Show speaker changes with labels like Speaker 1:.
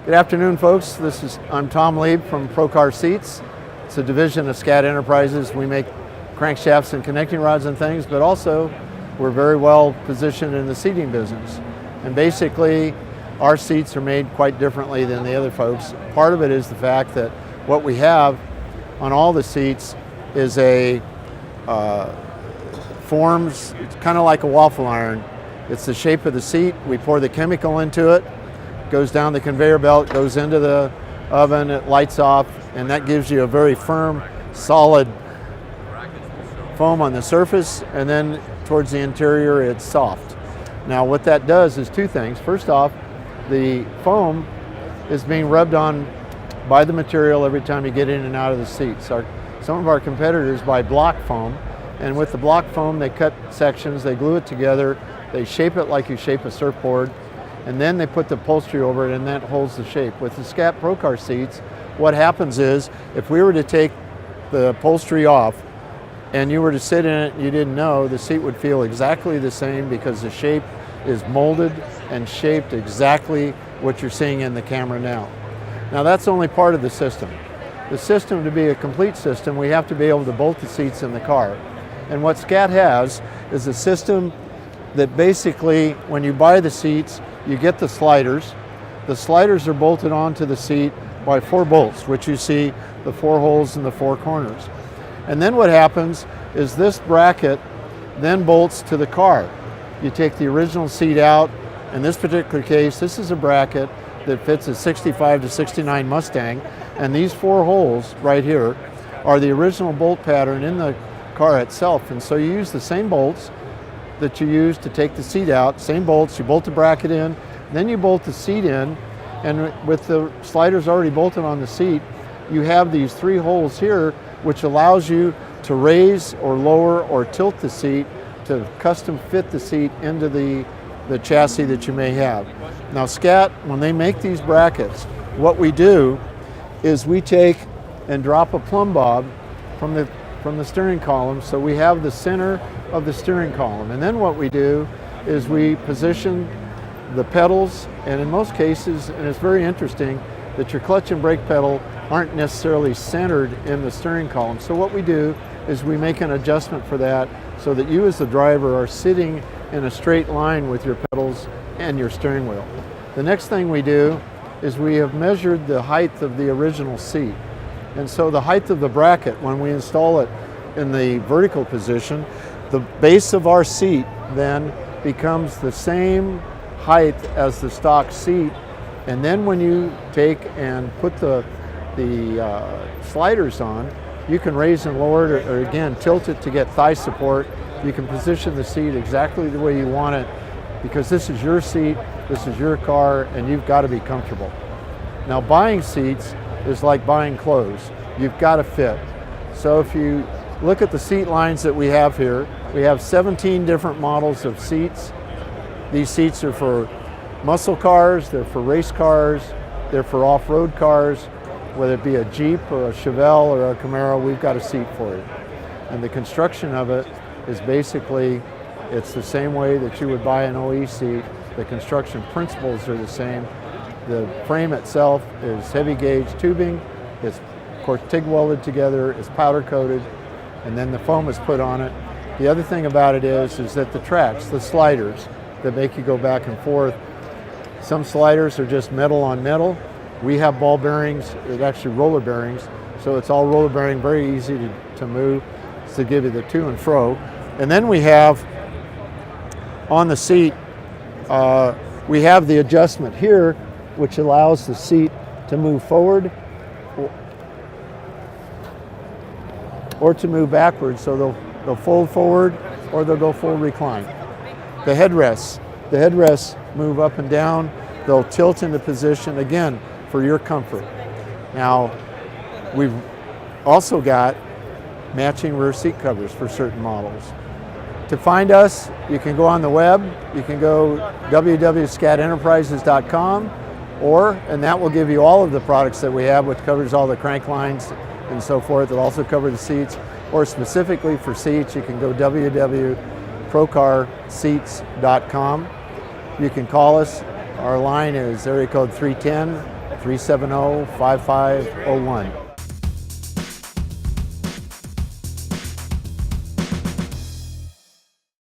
Speaker 1: Good afternoon, folks. I'm Tom Lieb from Procar Seats. It's a division of SCAT Enterprises. We make crankshafts and connecting rods and things, but also we're very well positioned in the seating business. And basically, our seats are made quite differently than the other folks. Part of it is the fact that what we have on all the seats is a forms, it's kind of like a waffle iron. It's the shape of the seat. We pour the chemical into it, goes down the conveyor belt, goes into the oven, it lights off, and that gives you a very firm, solid foam on the surface, and then towards the interior it's soft. Now what that does is two things. First off, the foam is being rubbed on by the material every time you get in and out of the seats. Some of our competitors buy block foam, and with the block foam they cut sections, they glue it together, they shape it like you shape a surfboard, and then they put the upholstery over it, and that holds the shape. With the SCAT Procar seats, what happens is, if we were to take the upholstery off and you were to sit in it and you didn't know, the seat would feel exactly the same because the shape is molded and shaped exactly what you're seeing in the camera now. Now that's only part of the system. The system, to be a complete system, we have to be able to bolt the seats in the car. And what SCAT has is a system that basically, when you buy the seats, you get the sliders. The sliders are bolted onto the seat by 4 bolts, which you see the 4 holes in the 4 corners. And then what happens is this bracket then bolts to the car. You take the original seat out. In this particular case, this is a bracket that fits a 65 to 69 Mustang, and these 4 holes right here are the original bolt pattern in the car itself. And so you use the same bolts that you use to take the seat out, same bolts, you bolt the bracket in, then you bolt the seat in, and with the sliders already bolted on the seat, you have these 3 holes here, which allows you to raise or lower or tilt the seat to custom fit the seat into the chassis that you may have. Now SCAT, when they make these brackets, what we do is we take and drop a plumb bob from the steering column, so we have the center of the steering column. And then what we do is we position the pedals, and in most cases, and it's very interesting, that your clutch and brake pedal aren't necessarily centered in the steering column. So what we do is we make an adjustment for that so that you as the driver are sitting in a straight line with your pedals and your steering wheel. The next thing we do is we have measured the height of the original seat. And so the height of the bracket, when we install it in the vertical position, the base of our seat then becomes the same height as the stock seat. And then when you take and put the sliders on, you can raise and lower it, or again, tilt it to get thigh support. You can position the seat exactly the way you want it, because this is your seat, this is your car, and you've got to be comfortable. Now buying seats is like buying clothes. You've got to fit. So if you look at the seat lines that we have here, we have 17 different models of seats. These seats are for muscle cars, they're for race cars, they're for off-road cars. Whether it be a Jeep or a Chevelle or a Camaro, we've got a seat for it. And the construction of it is basically, it's the same way that you would buy an OE seat. The construction principles are the same. The frame itself is heavy gauge tubing. It's of course TIG welded together, it's powder coated, and then the foam is put on it. The other thing about it is that the tracks, the sliders that make you go back and forth, some sliders are just metal on metal. We have ball bearings, it's actually roller bearings, so it's all roller bearing, very easy to move, to give you the to and fro. And then we have, on the seat, we have the adjustment here, which allows the seat to move forward or to move backwards, so they'll fold forward or they'll go full recline. The headrests move up and down, they'll tilt into position, again, for your comfort. Now, we've also got matching rear seat covers for certain models. To find us, you can go on the web, you can go www.scatenterprises.com, and that will give you all of the products that we have, which covers all the crank lines and so forth. It'll also cover the seats, or specifically for seats, you can go www.procarseats.com. You can call us. Our line is area code 310 370-5501.